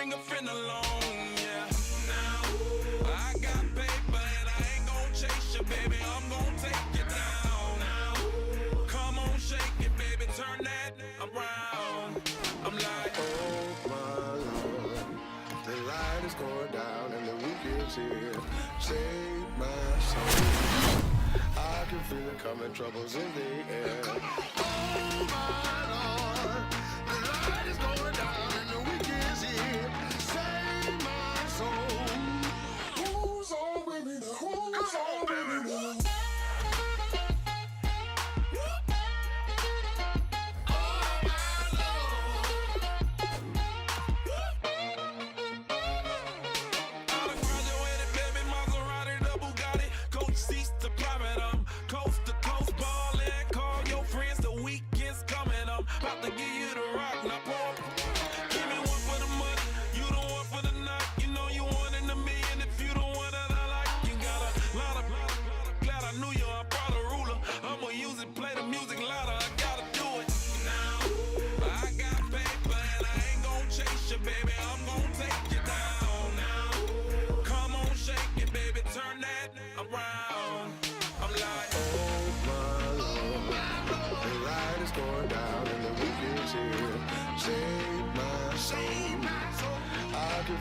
bring a friend along, yeah. Now, I got paper and I ain't gon' chase you, baby. I'm gon' take you down. Now, come on, shake it, baby. Turn that around. I'm like, oh my Lord, the light is going down and the weekend's here. Save my soul. I can feel it coming, troubles in the air. Oh my Lord, the light is going down and the weekend's here. Save my soul. Who's on with me now? Who's on with me now?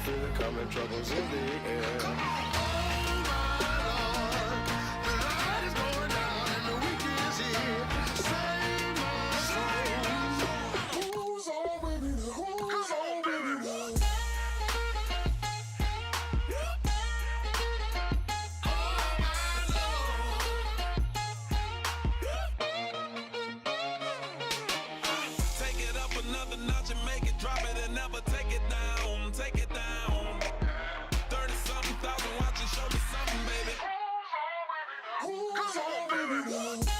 Feel it coming, troubles in the air. Oh my Lord, the light is going down and the weekend's here. Save my soul. Who's on with me now? Who's on with me now? Oh my Lord. Take it up another notch and make it drop it and never take it down. Take it down. 30-something thousand watching, show me something, baby. Who's on with me now?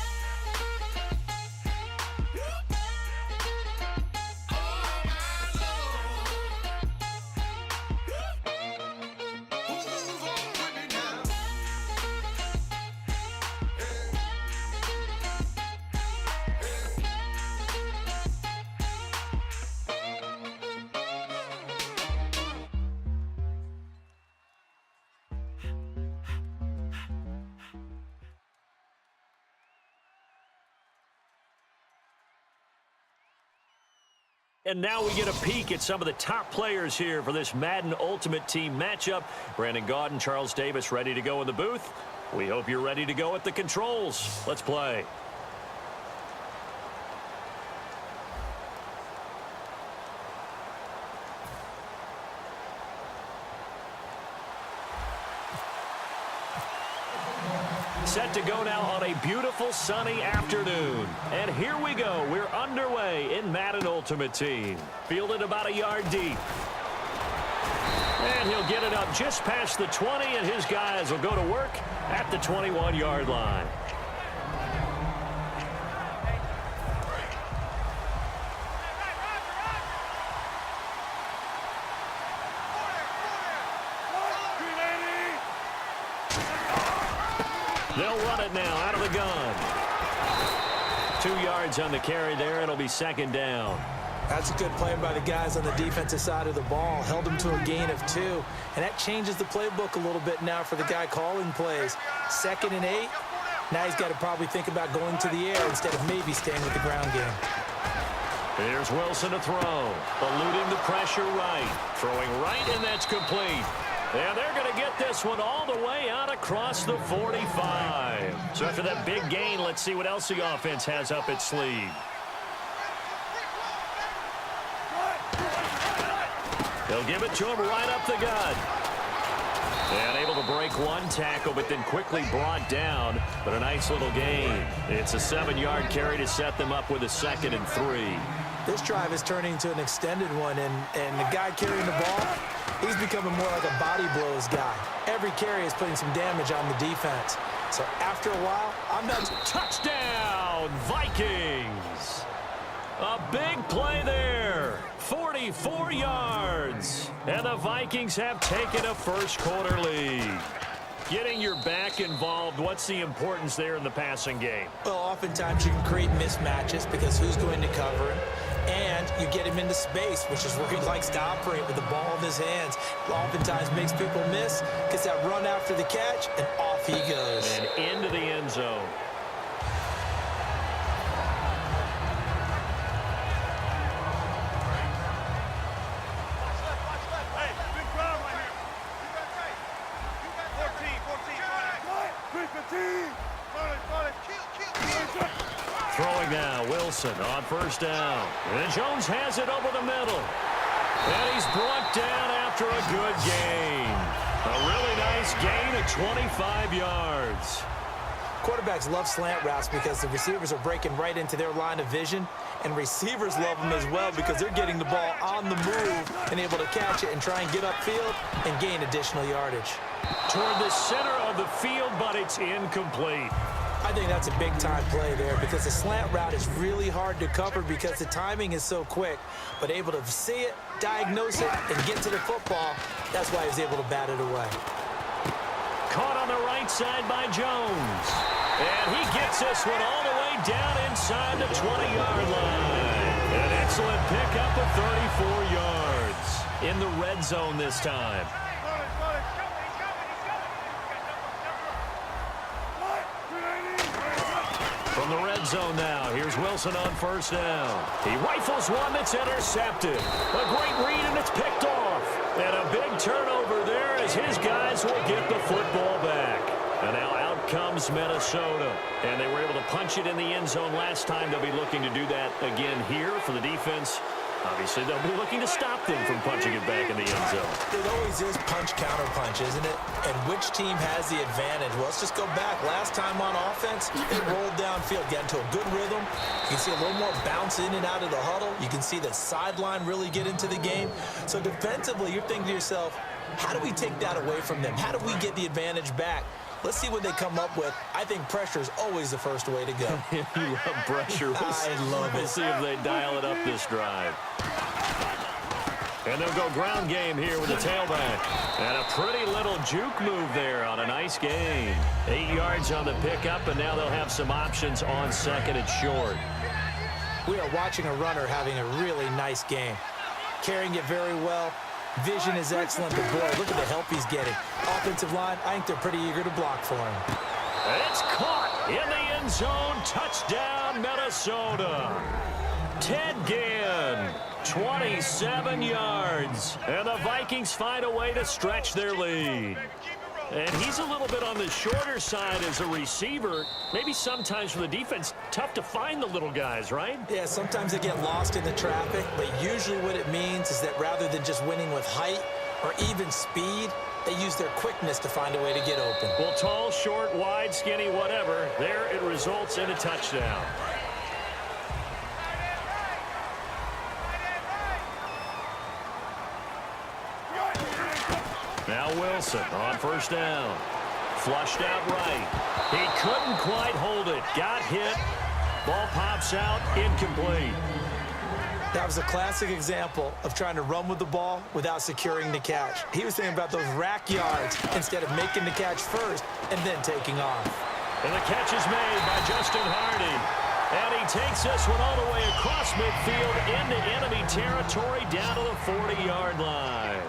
And now we get a peek at some of the top players here for this Madden Ultimate Team matchup. Brandon Gaudin, Charles Davis ready to go in the booth. We hope you're ready to go at the controls. Let's play. Set to go now on a beautiful sunny afternoon. And here we go. We're underway in Madden Ultimate Team. Fielded about a yard deep. And he'll get it up just past the 20, and his guys will go to work at the 21-yard line. They'll run it now out of the gun. 2 yards on the carry there. It'll be second down. That's a good play by the guys on the defensive side of the ball. Held them to a gain of 2. And that changes the playbook a little bit now for the guy calling plays. 2nd and 8. Now he's got to probably think about going to the air instead of maybe staying with the ground game. Here's Wilson to throw. Eluding the pressure right. Throwing right, and that's complete. And they're going to get this one all the way out across the 45. So after that big gain, let's see what else the offense has up its sleeve. They'll give it to him right up the gut. And able to break one tackle, but then quickly brought down. But a nice little gain. It's a 7-yard carry to set them up with a 2nd and 3. This drive is turning into an extended one, and the guy carrying the ball, he's becoming more like a body blows guy. Every carry is putting some damage on the defense. So after a while, I'm not... Touchdown, Vikings! A big play there. 44 yards. And the Vikings have taken a first-quarter lead. Getting your back involved, what's the importance there in the passing game? Well, oftentimes you can create mismatches because who's going to cover him? and you get him into space, which is where he likes to operate with the ball in his hands. Oftentimes makes people miss, gets that run after the catch, and off he goes. And into the end zone. Throwing now, Wilson on first down. And Jones has it over the middle. And he's brought down after a good gain. A really nice gain of 25 yards. Quarterbacks love slant routes because the receivers are breaking right into their line of vision, and receivers love them as well because they're getting the ball on the move and able to catch it and try and get upfield and gain additional yardage. Toward the center of the field, but it's incomplete. I think that's a big-time play there because the slant route is really hard to cover because the timing is so quick, but able to see it, diagnose it, and get to the football, that's why he was able to bat it away. Caught on the right side by Jones. And he gets this one all the way down inside the 20-yard line. An excellent pickup of 34 yards in the red zone this time. From the red zone now, here's Wilson on first down. He rifles one that's intercepted. A great read, and it's picked off. And a big turnover there as his guys will get the football back. And now out comes Minnesota. And they were able to punch it in the end zone last time. They'll be looking to do that again here for the defense. Obviously, they'll be looking to stop them from punching it back in the end zone. It always is punch-counter-punch, isn't it? And which team has the advantage? Well, let's just go back. Last time on offense, they rolled downfield, get into a good rhythm. You can see a little more bounce in and out of the huddle. You can see the sideline really get into the game. So defensively, you're thinking to yourself, how do we take that away from them? How do we get the advantage back? Let's see what they come up with. I think pressure is always the first way to go. You love pressure. I love it. We'll see if they dial it up this drive. And they'll go ground game here with the tailback. And a pretty little juke move there on a nice gain. 8 yards on the pickup, and now they'll have some options on second and short. We are watching a runner having a really nice game. Carrying it very well. Vision is excellent, but boy, look at the help he's getting. Offensive line, I think they're pretty eager to block for him. And it's caught in the end zone. Touchdown, Minnesota. Ted Ginn, 27 yards. And the Vikings find a way to stretch their lead. And he's a little bit on the shorter side as a receiver. Maybe sometimes for the defense, tough to find the little guys, right? Yeah, sometimes they get lost in the traffic, but usually what it means is that rather than just winning with height or even speed, they use their quickness to find a way to get open. Well, tall, short, wide, skinny, whatever, there it results in a touchdown. Now Wilson on first down. Flushed out right. He couldn't quite hold it. Got hit. Ball pops out. Incomplete. That was a classic example of trying to run with the ball without securing the catch. He was thinking about those rack yards instead of making the catch first and then taking off. And the catch is made by Justin Hardy. And he takes this one all the way across midfield into enemy territory down to the 40-yard line.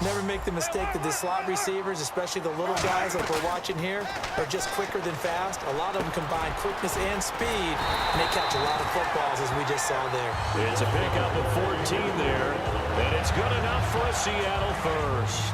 Never make the mistake that the slot receivers, especially the little guys like we're watching here, are just quicker than fast. A lot of them combine quickness and speed, and they catch a lot of footballs, as we just saw there. It's a pickup of 14 there, and it's good enough for a Seattle first.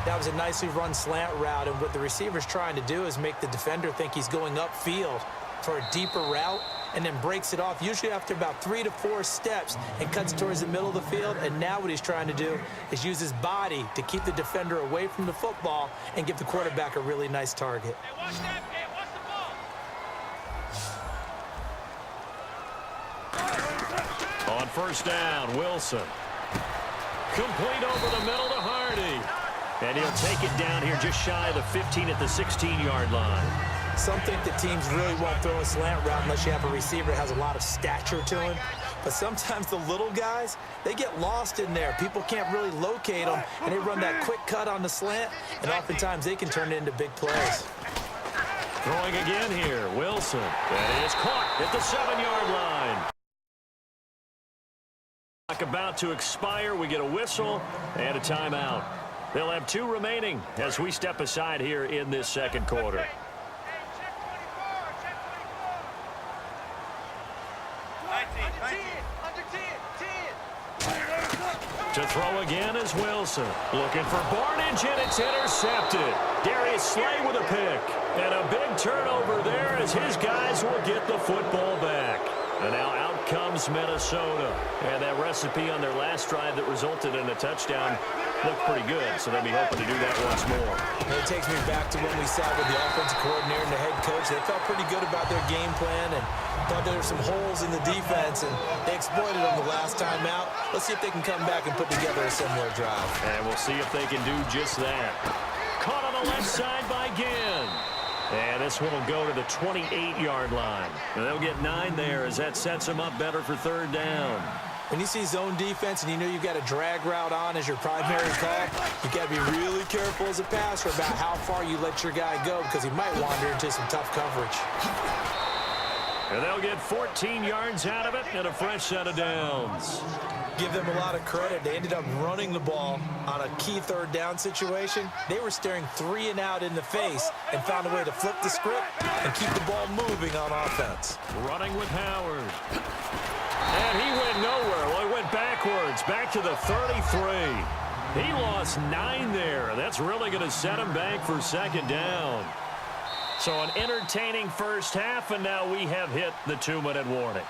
That was a nicely run slant route, and what the receiver's trying to do is make the defender think he's going upfield for a deeper route, and then breaks it off, usually after about 3 to 4 steps, and cuts towards the middle of the field. And now what he's trying to do is use his body to keep the defender away from the football and give the quarterback a really nice target. Hey, watch that. Hey, watch the ball. On first down, Wilson. Complete over the middle to Hardy. And he'll take it down here just shy of the 15 at the 16-yard line. Some think that teams really won't throw a slant route unless you have a receiver that has a lot of stature to him. But sometimes the little guys, they get lost in there. People can't really locate them, and they run that quick cut on the slant, and oftentimes they can turn it into big plays. Throwing again here, Wilson. That is caught at the 7-yard line. About to expire. We get a whistle and a timeout. They'll have 2 remaining as we step aside here in this second quarter. To throw again is Wilson. Looking for Barnidge, and it's intercepted. Darius Slay with a pick. And a big turnover there as his guys will get the football back. And now out comes Minnesota. And that recipe on their last drive that resulted in a touchdown looked pretty good, so they'll be hoping to do that once more. It takes me back to when we sat with the offensive coordinator and the head coach. They felt pretty good about their game plan and thought there were some holes in the defense, and they exploited them the last time out. Let's see if they can come back and put together a similar drive. And we'll see if they can do just that. Caught on the left side by Ginn. And this one will go to the 28-yard line. And they'll get 9 there as that sets them up better for 3rd down. When you see zone defense and you know you've got a drag route on as your primary call, you got to be really careful as a passer about how far you let your guy go because he might wander into some tough coverage. And they'll get 14 yards out of it and a fresh set of downs. Give them a lot of credit. They ended up running the ball on a key 3rd down situation. They were staring 3 and out in the face and found a way to flip the script and keep the ball moving on offense. Running with Howard. And he went nowhere. Well, he went backwards, back to the 33. He lost 9 there. That's really going to set him back for 2nd down. So an entertaining first half, and now we have hit the 2-minute warning.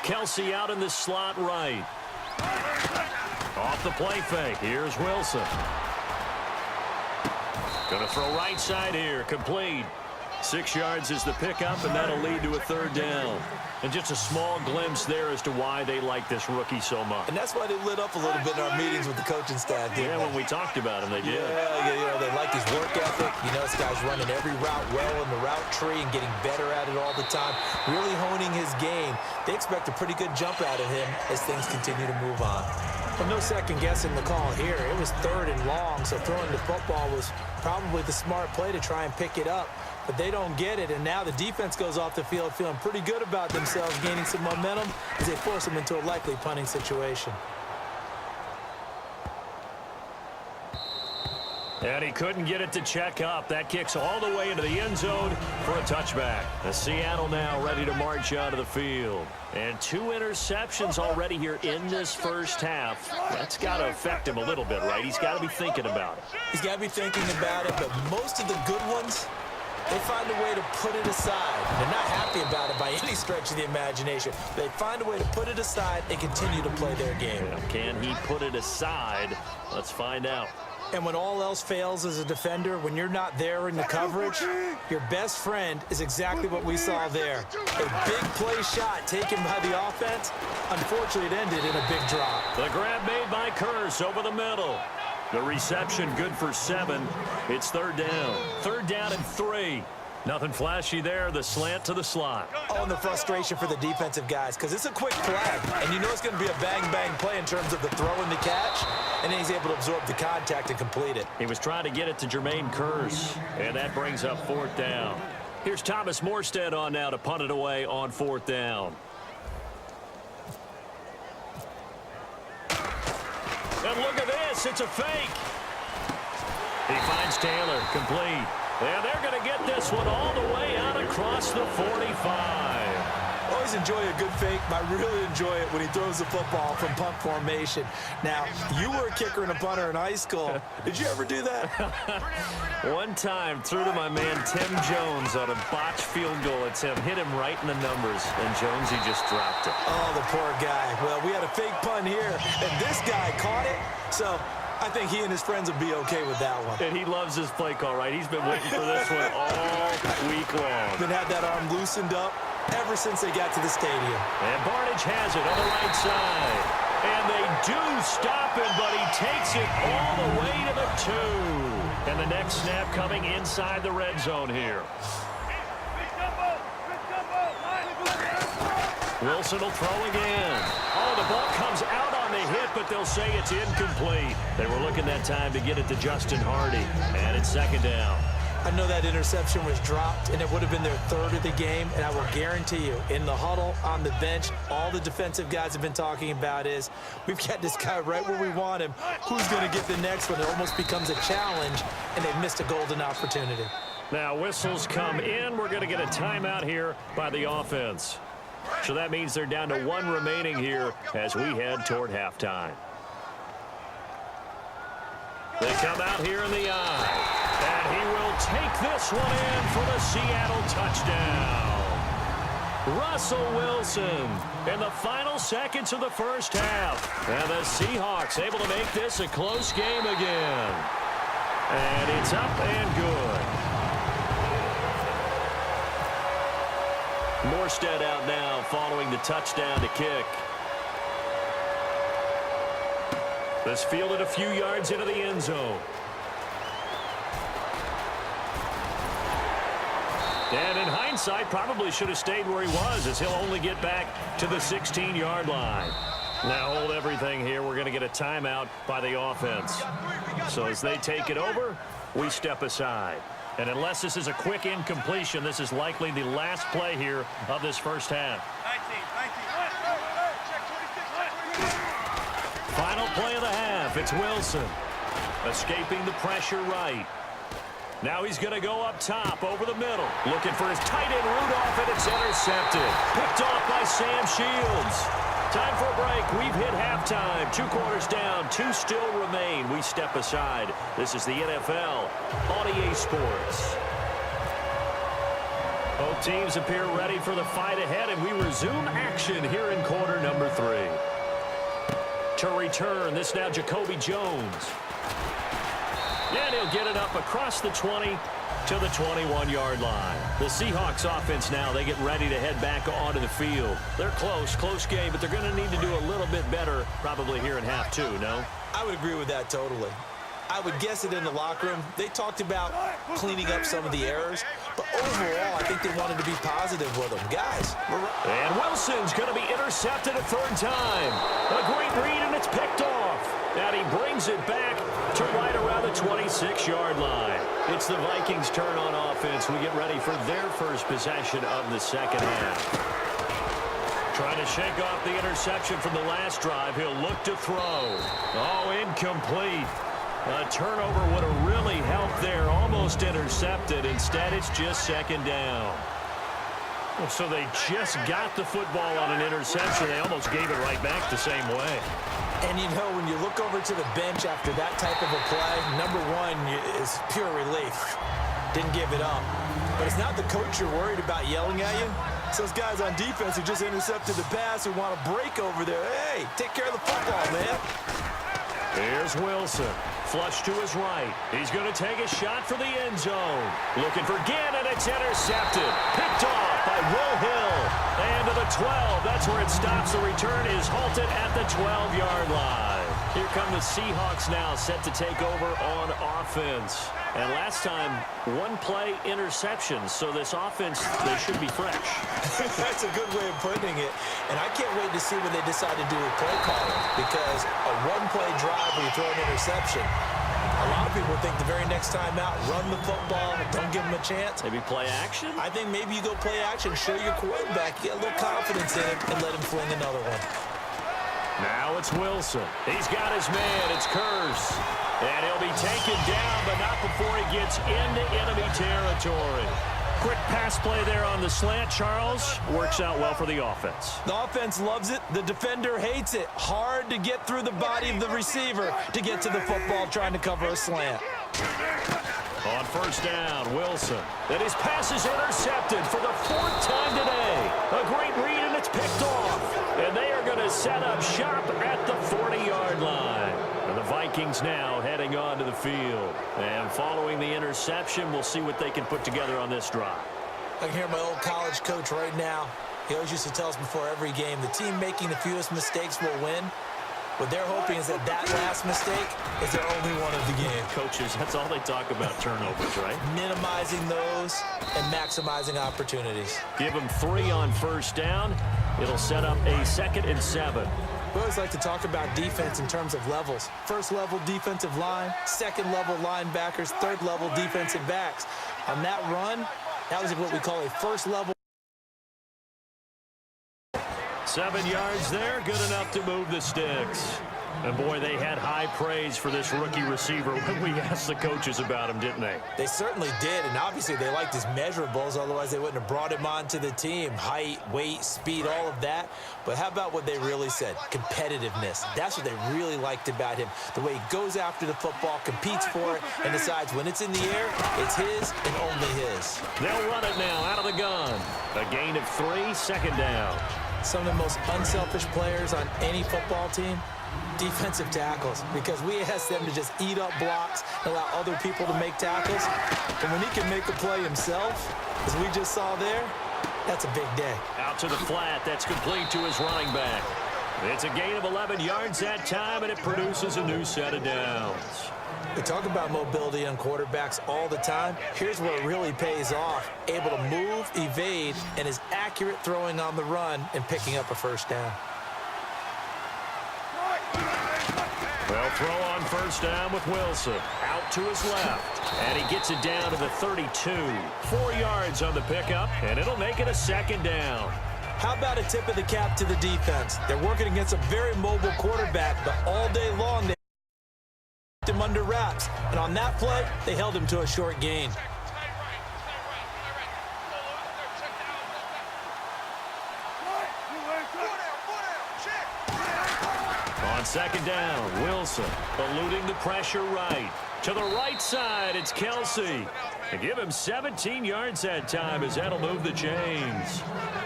Kelsey out in the slot right. Off the play fake. Here's Wilson. Going to throw right side here. Complete. 6 yards is the pickup, and that'll lead to a 3rd down. And just a small glimpse there as to why they like this rookie so much. And that's why they lit up a little bit in our meetings with the coaching staff. Yeah, when we talked about him, they did. Yeah, they like his work ethic. You know, this guy's running every route well in the route tree and getting better at it all the time, really honing his game. They expect a pretty good jump out of him as things continue to move on. Well, no second guessing the call here. It was 3rd and long, so throwing the football was probably the smart play to try and pick it up. But they don't get it, and now the defense goes off the field feeling pretty good about themselves, gaining some momentum as they force them into a likely punting situation. And he couldn't get it to check up. That kicks all the way into the end zone for a touchback. The Seattle now ready to march out of the field. And 2 interceptions already here in this first half. That's got to affect him a little bit, right? He's got to be thinking about it. He's got to be thinking about it, but most of the good ones, they find a way to put it aside. They're not happy about it by any stretch of the imagination. They find a way to put it aside and continue to play their game. Yeah, can he put it aside? Let's find out. And when all else fails as a defender, when you're not there in the coverage, your best friend is exactly what we saw there. A big play shot taken by the offense. Unfortunately, it ended in a big drop. The grab made by Kearse over the middle. The reception good for 7. It's 3rd down. 3rd down and 3. Nothing flashy there. The slant to the slot. Oh, and the frustration for the defensive guys because it's a quick play. And you know it's going to be a bang-bang play in terms of the throw and the catch. And then he's able to absorb the contact and complete it. He was trying to get it to Jermaine Kearse. And that brings up 4th down. Here's Thomas Morstead on now to punt it away on 4th down. And look at this. It's a fake. He finds Taylor. Complete. And they're going to get this one all the way out across the 45. Always enjoy a good fake, but I really enjoy it when he throws the football from punt formation. Now, you were a kicker and a punter in high school. Did you ever do that? One time, threw to my man Tim Jones on a botched field goal attempt. Hit him right in the numbers, and Jonesy just dropped it. Oh, the poor guy. Well, we had a fake punt here, and this guy caught it, so I think he and his friends will be okay with that one. And he loves his play call, right? He's been waiting for this one all week long. Been had that arm loosened up ever since they got to the stadium. And Barnidge has it on the right side. And they do stop him, but he takes it all the way to the 2. And the next snap coming inside the red zone here. Wilson will throw again. Oh, the ball comes out on the hit, but they'll say it's incomplete. They were looking that time to get it to Justin Hardy. And it's 2nd down. I know that interception was dropped, and it would have been their third of the game, and I will guarantee you, in the huddle, on the bench, all the defensive guys have been talking about is, we've got this guy right where we want him. Who's going to get the next one? It almost becomes a challenge, and they've missed a golden opportunity. Now whistles come in. We're going to get a timeout here by the offense. So that means they're down to 1 remaining here as we head toward halftime. They come out here in the eye. And he will take this one in for the Seattle touchdown. Russell Wilson in the final seconds of the first half. And the Seahawks able to make this a close game again. And it's up and good. Morstead out now following the touchdown to kick. This fielded a few yards into the end zone. And in hindsight, probably should have stayed where he was, as he'll only get back to the 16-yard line. Now hold everything here. We're going to get a timeout by the offense. So as they take it over, we step aside. And unless this is a quick incompletion, this is likely the last play here of this first half. Final play of the half. It's Wilson escaping the pressure right. Now he's going to go up top over the middle. Looking for his tight end Rudolph, and it's intercepted. Picked off by Sam Shields. Time for a break. We've hit halftime. 2 quarters down. 2 still remain. We step aside. This is the NFL on EA Sports. Both teams appear ready for the fight ahead, and we resume action here in quarter number 3. To return, this now Jacoby Jones. And he'll get it up across the 20 to the 21-yard line. The Seahawks offense now, they get ready to head back onto the field. They're close game, but they're going to need to do a little bit better probably here in half 2, no? I would agree with that totally. I would guess it in the locker room. They talked about cleaning up some of the errors, but overall, I think they wanted to be positive with them. Guys, and Wilson's going to be intercepted a 3rd time. A great read, and it's picked off. And he brings it back to right around the 26-yard line. It's the Vikings' turn on offense. We get ready for their first possession of the second half. Trying to shake off the interception from the last drive. He'll look to throw. Oh, incomplete. A turnover would have really helped there. Almost intercepted. Instead, it's just 2nd down. So they just got the football on an interception. They almost gave it right back the same way. And, you know, when you look over to the bench after that type of a play, number 1 is pure relief. Didn't give it up. But it's not the coach you're worried about yelling at you. It's those guys on defense who just intercepted the pass who want to break over there. Hey, take care of the football, man. Here's Wilson. Flush to his right. He's going to take a shot for the end zone. Looking for Ginn, and it's intercepted. Picked off by Will Hill. And to the 12. That's where it stops. The return is halted at the 12-yard line. Here come the Seahawks now, set to take over on offense. And last time, 1-play interceptions. So this offense, they should be fresh. That's a good way of putting it. And I can't wait to see what they decide to do with play calling. Because a 1-play drive where you throw an interception, a lot of people think the very next time out, run the football, don't give them a chance. Maybe play action? I think maybe you go play action, show your quarterback, get a little confidence in him, and let him fling another one. Now it's Wilson. He's got his man. It's Curse. And he'll be taken down, but not before he gets into enemy territory. Quick pass play there on the slant, Charles. Works out well for the offense. The offense loves it. The defender hates it. Hard to get through the body of the receiver to get to the football trying to cover a slant. On 1st down, Wilson. And his pass is intercepted for the 4th time today. A great read, and it's picked off. And they are going to set up shop at the 40-yard line. And the Vikings now heading onto the field. And following the interception, we'll see what they can put together on this drive. I can hear my old college coach right now. He always used to tell us before every game, the team making the fewest mistakes will win. What they're hoping is that last mistake is their only one of the game. Coaches, that's all they talk about, turnovers, right? Minimizing those and maximizing opportunities. Give them 3 on 1st down. It'll set up a 2nd and 7. We always like to talk about defense in terms of levels. 1st level defensive line, 2nd level linebackers, 3rd level defensive backs. On that run, that was what we call a first level. 7 yards there, good enough to move the sticks. And, boy, they had high praise for this rookie receiver when we asked the coaches about him, didn't they? They certainly did, and obviously they liked his measurables, otherwise they wouldn't have brought him onto the team. Height, weight, speed, all of that. But how about what they really said? Competitiveness. That's what they really liked about him. The way he goes after the football, competes for it, and decides when it's in the air, it's his and only his. They'll run it now out of the gun. A gain of 3, second down. Some of the most unselfish players on any football team, defensive tackles, because we ask them to just eat up blocks and allow other people to make tackles. And when he can make a play himself, as we just saw there, that's a big day. Out to the flat. That's complete to his running back. It's a gain of 11 yards that time, and it produces a new set of downs. We talk about mobility on quarterbacks all the time. Here's where it really pays off. Able to move, evade, and is accurate throwing on the run and picking up a first down. Well, throw on first down with Wilson. Out to his left. And he gets it down to the 32. 4 yards on the pickup, and it'll make it a second down. How about a tip of the cap to the defense? They're working against a very mobile quarterback, but all day long they kept him under wraps. And on that play, they held him to a short gain. On second down, Wilson eluding the pressure right. To the right side, it's Kelsey. And give him 17 yards that time as that'll move the chains.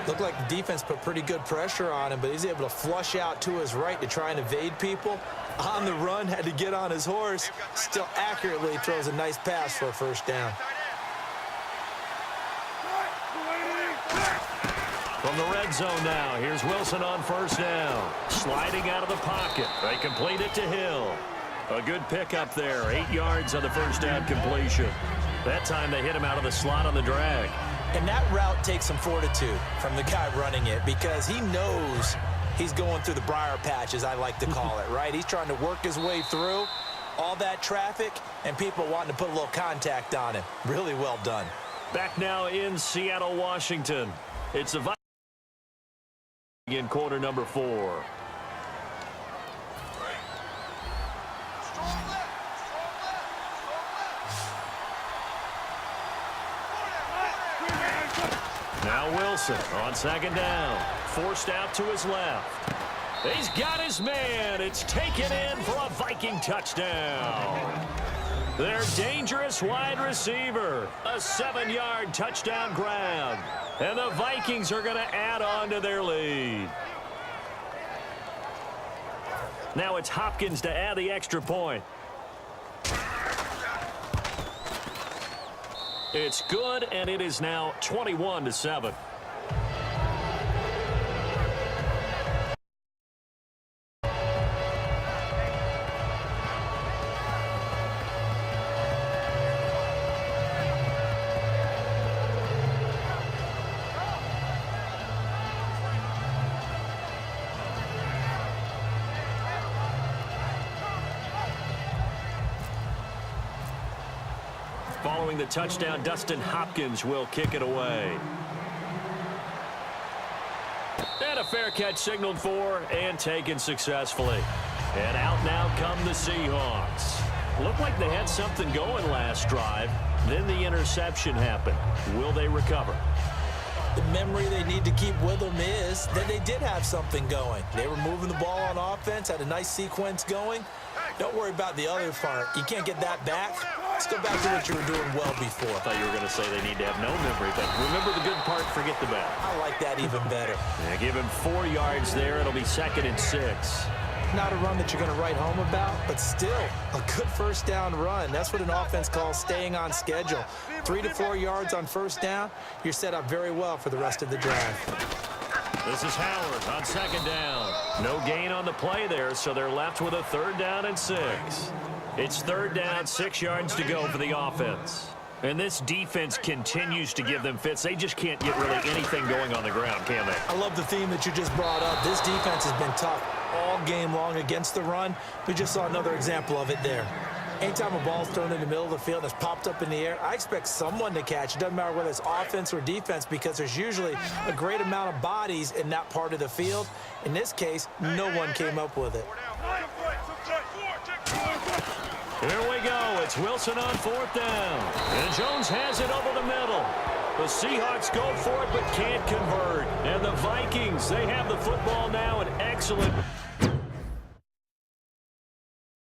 Looked like the defense put pretty good pressure on him, but he's able to flush out to his right to try and evade people. On the run, had to get on his horse. Still accurately throws a nice pass for a first down. From the red zone now, here's Wilson on first down. Sliding out of the pocket. They complete it to Hill. A good pickup there. 8 yards on the first down completion. That time they hit him out of the slot on the drag. And that route takes some fortitude from the guy running it because he knows he's going through the briar patch, as I like to call it, right? He's trying to work his way through all that traffic and people wanting to put a little contact on him. Really well done. Back now in Seattle, Washington. It's the Vikings in quarter number 4. Now Wilson on second down. Forced out to his left. He's got his man. It's taken in for a Viking touchdown. Their dangerous wide receiver. A 7-yard touchdown grab. And the Vikings are going to add on to their lead. Now it's Hopkins to add the extra point. It's good, and it is now 21-7. Following the touchdown, Dustin Hopkins will kick it away. And a fair catch signaled for and taken successfully. And out now come the Seahawks. Looked like they had something going last drive. Then the interception happened. Will they recover? The memory they need to keep with them is that they did have something going. They were moving the ball on offense, had a nice sequence going. Don't worry about the other part. You can't get that back. Let's go back to what you were doing well before. I thought you were going to say they need to have no memory, but remember the good part, forget the bad. I like that even better. Yeah, give him 4 yards there. It'll be 2nd and 6. Not a run that you're going to write home about, but still a good first down run. That's what an offense calls staying on schedule. 3 to 4 yards on first down, you're set up very well for the rest of the drive. This is Howard on second down. No gain on the play there, so they're left with a 3rd down and 6. It's 3rd down, 6 yards to go for the offense. And this defense continues to give them fits. They just can't get really anything going on the ground, can they? I love the theme that you just brought up. This defense has been tough all game long against the run. We just saw another example of it there. Anytime a ball's thrown in the middle of the field and it's popped up in the air, I expect someone to catch. It doesn't matter whether it's offense or defense because there's usually a great amount of bodies in that part of the field. In this case, no one came up with it. Here we go. It's Wilson on 4th down. And Jones has it over the middle. The Seahawks go for it but can't convert. And the Vikings, they have the football now. An excellent